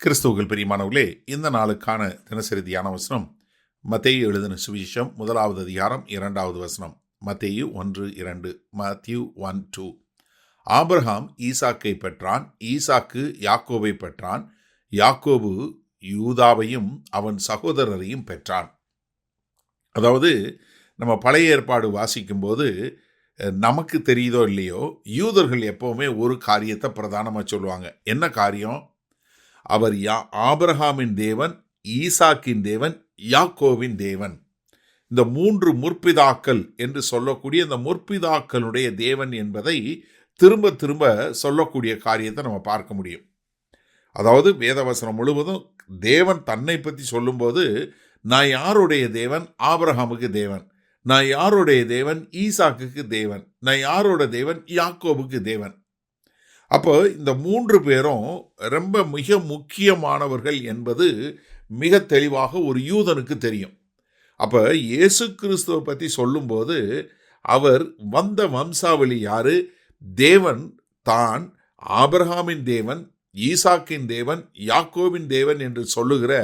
கிறிஸ்துவுக்குள் பிரியமானவர்களே, இந்த நாளுக்கான தினசரி தியான வசனம் மத்தேயு எழுதின சுவிசேஷம் 1வது அதிகாரம் 2வது வசனம். மத்தேயு 1:2. Matthew 1:2. ஆபிரகாம் ஈசாக்கை பெற்றான், ஈசாக்கு யாக்கோபை பெற்றான், யாக்கோபு யூதாவையும் அவன் சகோதரரையும் பெற்றான். அதாவது நம்ம பழைய ஏற்பாடு வாசிக்கும்போது நமக்கு தெரியுதோ இல்லையோ, யூதர்கள் எப்பவுமே ஒரு காரியத்தை பிரதானமாக சொல்லுவாங்க. என்ன காரியம்? அவர் ஆபிரகாமின் தேவன், ஈசாக்கின் தேவன், யாக்கோவின் தேவன். இந்த 3 முற்பிதாக்கள் என்று சொல்லக்கூடிய இந்த முற்பிதாக்களுடைய தேவன் என்பதை திரும்ப திரும்ப சொல்லக்கூடிய காரியத்தை நம்ம பார்க்க முடியும். அதாவது வேதவசனம் முழுவதும் தேவன் தன்னை பற்றி சொல்லும்போது, நான் யாருடைய தேவன்? ஆபிரகாமுக்கு தேவன். நான் யாருடைய தேவன்? ஈசாக்குக்கு தேவன். நான் யாரோட தேவன்? யாக்கோபுக்கு தேவன். அப்போ இந்த 3 பேரும் ரொம்ப மிக முக்கியமானவர்கள் என்பது மிக தெளிவாக ஒரு யூதனுக்கு தெரியும். அப்போ இயேசு கிறிஸ்துவை பற்றி சொல்லும்போது அவர் வந்த வம்சாவளி யாரு? தேவன் தான் ஆபிரகாமின் தேவன், ஈசாக்கின் தேவன், யாக்கோபின் தேவன் என்று சொல்லுகிற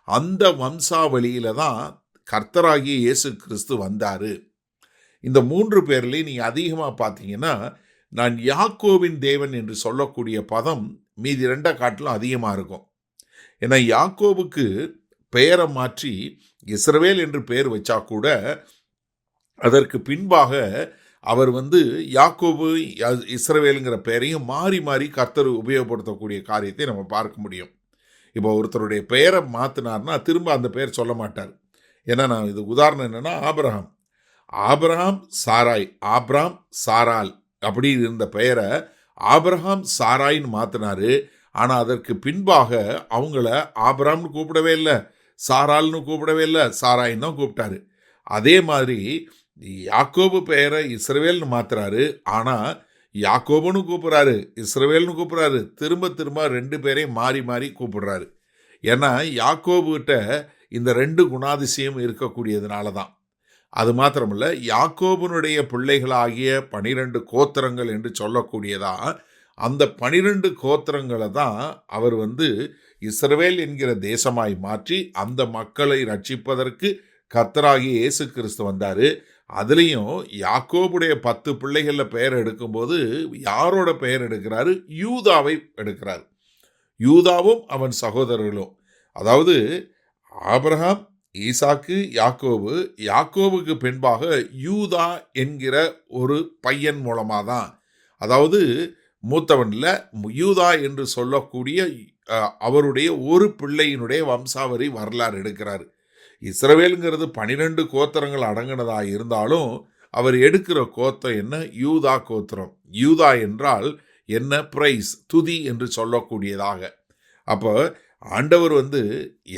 அந்த வம்சாவளியில தான் கர்த்தராகிய இயேசு கிறிஸ்து வந்தாரு. இந்த 3 பேர்லையும் நீங்க அதிகமாக பார்த்தீங்கன்னா, நான் யாக்கோவின் தேவன் என்று சொல்லக்கூடிய பதம் மீதி 2 காட்டிலும் அதிகமாக இருக்கும். ஏன்னா யாக்கோபுக்கு பெயரை மாற்றி இஸ்ரவேல் என்று பெயர் வச்சா கூட அதற்கு பின்பாக அவர் யாக்கோபு இஸ்ரவேலுங்கிற பெயரையும் மாறி மாறி கர்த்தர் உபயோகப்படுத்தக்கூடிய காரியத்தை நம்ம பார்க்க முடியும். இப்போ ஒருத்தருடைய பெயரை மாற்றினார்னா திரும்ப அந்த பெயர் சொல்ல மாட்டார். ஏன்னா நான் இது உதாரணம் என்னன்னா, ஆபிரகாம் சாராய், ஆப்ராம் சாரால் அப்படி இருந்த பெயரை ஆபிரகாம் சாராயின்னு மாற்றினாரு. ஆனால் அதற்கு பின்பாக அவங்கள ஆபிரகாம்னு கூப்பிடவே இல்லை, சாரால்னு கூப்பிடவே இல்லை, சாராயின்னு தான் கூப்பிட்டாரு. அதே மாதிரி யாக்கோபு பெயரை இஸ்ரவேல்னு மாத்துறாரு. ஆனால் யாக்கோபுன்னு கூப்பிட்றாரு, இஸ்ரவேல்னு கூப்பிட்றாரு. திரும்ப திரும்ப 2 பேரையும் மாறி மாறி கூப்பிடுறாரு. ஏன்னா யாக்கோபுகிட்ட இந்த 2 குணாதிசயம் இருக்கக்கூடியதுனால தான். அது மாத்திரமல்ல, யாக்கோபுனுடைய பிள்ளைகளாகிய 12 கோத்திரங்கள் என்று சொல்லக்கூடியதா அந்த 12 கோத்திரங்களை தான் அவர் இஸ்ரவேல் என்கிற தேசமாய் மாற்றி அந்த மக்களை ரட்சிப்பதற்கு கர்த்தராகிய இயேசு கிறிஸ்து வந்தார். அதுலேயும் யாக்கோபுடைய 10 பிள்ளைகளில் பெயர் எடுக்கும்போது யாரோட பெயர் எடுக்கிறாரு? யூதாவை எடுக்கிறார். யூதாவும் அவன் சகோதரர்களும், அதாவது ஆபிரகாம், ஈசாக்கு, யாக்கோபு, யாக்கோபுக்கு பின்பாக யூதா என்கிற ஒரு பையன் மூலமாக தான், அதாவது மூத்தவன்ல யூதா என்று சொல்லக்கூடிய அவருடைய ஒரு பிள்ளையினுடைய வம்சாவரி வரலாறு எடுக்கிறார். இஸ்ரவேலுங்கிறது 12 கோத்திரங்கள் அடங்கினதாக இருந்தாலும் அவர் எடுக்கிற கோத்திரம் என்ன? யூதா கோத்திரம். யூதா என்றால் என்ன? பிரைஸ், துதி என்று சொல்லக்கூடியதாக. அப்போ ஆண்டவர்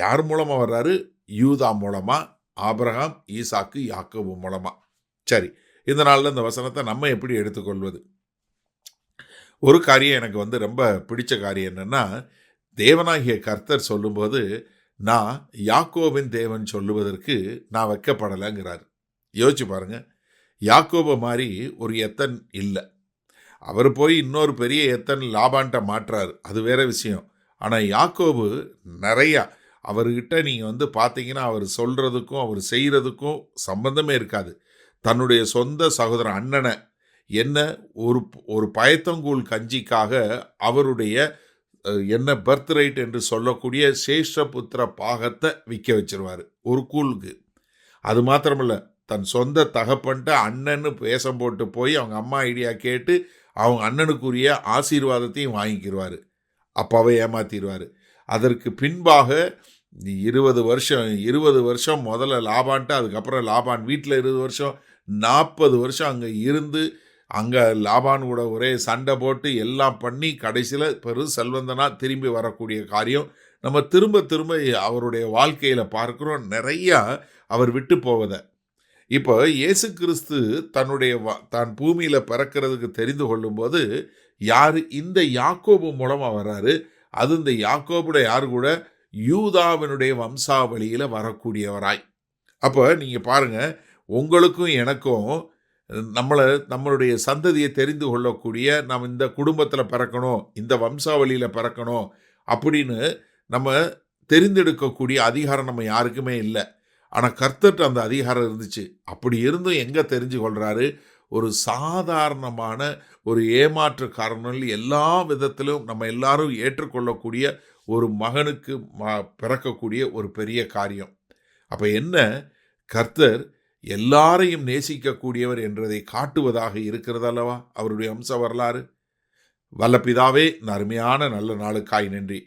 யார் மூலமாக வர்றாரு? யூதா மூலமா, ஆபிரகாம், ஈசாக்கு, யாக்கோபு மூலமா. சரி, இந்த நாளில் இந்த வசனத்தை நம்ம எப்படி எடுத்துக்கொள்வது? ஒரு காரியம் எனக்கு ரொம்ப பிடிச்ச காரியம் என்னன்னா, தேவனாகிய கர்த்தர் சொல்லும்போது நான் யாக்கோபின் தேவன் சொல்லுவதற்கு நான் வைக்கப்படலைங்கிறார். யோசிச்சு பாருங்க, யாக்கோபை மாதிரி ஒரு எத்தன் இல்லை. அவர் போய் இன்னொரு பெரிய எத்தன் லாபான்ட்ட மாற்றார், அது வேற விஷயம். ஆனால் யாக்கோபு நிறையா, அவர்கிட்ட நீங்கள் பார்த்தீங்கன்னா அவர் சொல்கிறதுக்கும் அவர் செய்கிறதுக்கும் சம்பந்தமே இருக்காது. தன்னுடைய சொந்த சகோதரன் அண்ணனை என்ன ஒரு பயத்தங்கூழ் கஞ்சிக்காக அவருடைய என்ன பர்த் ரைட் என்று சொல்லக்கூடிய சேஷபுத்திர பாகத்தை விற்க வச்சிருவார் ஒரு கூழுக்கு. அது மாத்திரமில்ல, தன் சொந்த தகப்பன்ட்ட அண்ணன்னு வேஷம் போட்டு போய் அவங்க அம்மா ஐடியா கேட்டு அவங்க அண்ணனுக்குரிய ஆசீர்வாதத்தையும் வாங்கிக்கிடுவார். அப்பாவை ஏமாத்திடுவார். அதற்கு பின்பாக 20 வருஷம் முதல்ல லாபான்ட்டு, அதுக்கப்புறம் லாபான் வீட்டில் 20 வருஷம், 40 வருஷம் அங்கே இருந்து அங்கே லாபான் கூட ஒரே சண்டை போட்டு எல்லாம் பண்ணி கடைசியில் பெரு செல்வந்தனா திரும்பி வரக்கூடிய காரியம் நம்ம திரும்ப திரும்ப அவருடைய வாழ்க்கையில் பார்க்குறோம். நிறையா அவர் விட்டு போவதை. இப்போ இயேசு கிறிஸ்து தான் பூமியில் பிறக்கிறதுக்கு தெரிந்து கொள்ளும்போது யார்? இந்த யாக்கோபு மூலமாக வர்றாரு. அது இந்த யாக்கோபுடைய யார் கூட? யூதாவினுடைய வம்சாவளியில் வரக்கூடியவராய். அப்போ நீங்கள் பாருங்கள், உங்களுக்கும் எனக்கும் நம்மளுடைய சந்ததியை தெரிந்து கொள்ளக்கூடிய, நாம் இந்த குடும்பத்தில் பிறக்கணும், இந்த வம்சாவளியில் பிறக்கணும் அப்படின்னு நம்ம தெரிந்தெடுக்கக்கூடிய அதிகாரம் நம்ம யாருக்குமே இல்லை. ஆனால் கர்த்தர்ட்ட அந்த அதிகாரம் இருந்துச்சு. அப்படி இருந்தும் எங்கே தெரிஞ்சு கொள்கிறாரு? ஒரு சாதாரணமான ஒரு ஏமாற்றுக்காரனில் எல்லா விதத்திலும் நம்ம எல்லாரும் ஏற்றுக்கொள்ளக்கூடிய ஒரு மகனுக்கு பிறக்கக்கூடிய ஒரு பெரிய காரியம். அப்போ என்ன, கர்த்தர் எல்லாரையும் நேசிக்கக்கூடியவர் என்றதை காட்டுவதாக இருக்கிறது அல்லவா அவருடைய வம்ச வரலாறு. வல்ல பிதாவே, இந்த அருமையான நல்ல நாளுக்காய் நன்றி.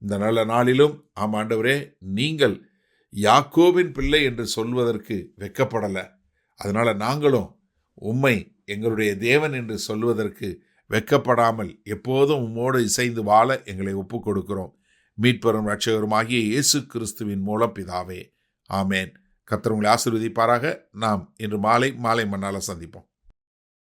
இந்த நல்ல நாளிலும் ஆண்டவரே, நீங்கள் யாக்கோபின் பிள்ளை என்று சொல்வதற்கு வெட்கப்படலை. அதனால் நாங்களும் உம்மை எங்களுடைய தேவன் என்று சொல்வதற்கு வெட்கப்படாமல் எப்போதும் உம்மோடு இசைந்து வாழ எங்களை ஒப்புக் கொடுக்கிறோம். மீட்பரும் இரட்சகருமாகிய இயேசு கிறிஸ்துவின் மூலம் பிதாவே, ஆமேன். கர்த்தர் உங்களை ஆசீர்வதிப்பாராக. நாம் இன்று மாலை மன்னால சந்திப்போம்.